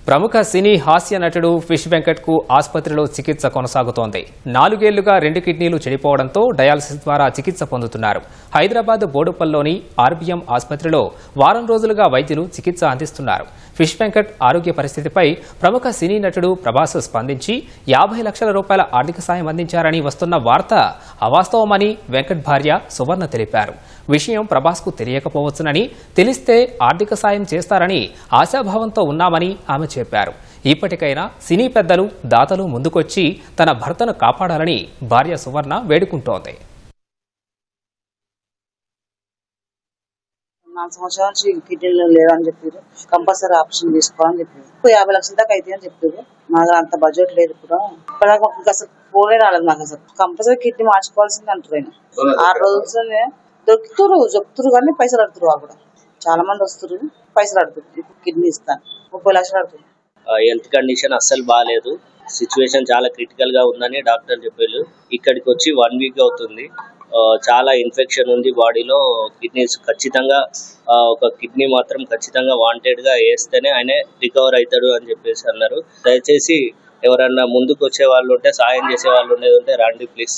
ప్రముఖ సినీ హాస్య నటుడు ఫిష్ వెంకట్ కు ఆసుపత్రిలో చికిత్స కొనసాగుతోంది. 4 ఏళ్లుగా 2 కిడ్నీలు చెడిపోవడంతో డయాలసిస్ ద్వారా చికిత్స పొందుతున్నారు. హైదరాబాద్ బోడుపల్లిలోని ఆర్బీఎం ఆసుపత్రిలో వారం రోజులుగా వైద్యులు చికిత్స అందిస్తున్నారు. ఫిష్ వెంకట్ ఆరోగ్య పరిస్థితిపై ప్రముఖ సినీ నటుడు ప్రభాస్ స్పందించి 50 లక్షల రూపాయల ఆర్థిక సాయం అందించారని వస్తున్న వార్త అవాస్తవమని వెంకట్ భార్య సువర్ణ తెలిపారు. విషయం ప్రభాస్ కు తెలియకపోవచ్చునని, తెలిస్తే ఆర్థిక సాయం చేస్తారని ఆశాభావంతో ఉన్నామని ఆమె చెప్పారు. ఇప్పటికైనా సినీ పెద్దలు, దాతలు ముందుకొచ్చి తన భర్తను కాపాడాలని భార్య సువర్ణ వేడుకుంటోంది. 4 సంవత్సరాల నుంచి కిడ్నీలు లేవని చెప్పారు. కంపల్సరీ ఆపరేషన్ తీసుకోవాలని చెప్పారు. 50 లక్షల దాకా అయితే అని చెప్పారు. నాకు అంత బడ్జెట్ లేదు కూడా. ఇప్పటిదాకా అసలు ఫోనే రాలేదు నాకు. అసలు కంపల్సరీ కిడ్నీ మార్చుకోవాల్సింది అంటారు. ఆయన 6 రోజులనే దొరుకుతారు చెప్తారు కానీ పైసలు అడుగుతారు. వాళ్ళు కూడా చాలా మంది వస్తారు, పైసలు అడుగుతారు. ఇప్పుడు కిడ్నీ ఇస్తాను 30 లక్షలు అడుగుతారు. హెల్త్ కండిషన్ అస్సలు బాగాలేదు. సిచ్యువేషన్ చాలా క్రిటికల్ గా ఉందని డాక్టర్ చెప్పారు. ఇక్కడికి వచ్చి 1 వీక్ అవుతుంది. చాలా ఇన్ఫెక్షన్ ఉంది బాడీలో. కిడ్నీస్ ఖచ్చితంగా ఒక కిడ్నీ మాత్రం ఖచ్చితంగా వాంటెడ్ గా వేస్తేనే ఆయన రికవర్ అవుతాడు అని చెప్పేసి అన్నారు. దయచేసి ఎవరన్నా ముందుకు వచ్చే వాళ్ళు ఉంటే, సాయం చేసే వాళ్ళు ఉండేది ఉంటే రండి ప్లీజ్.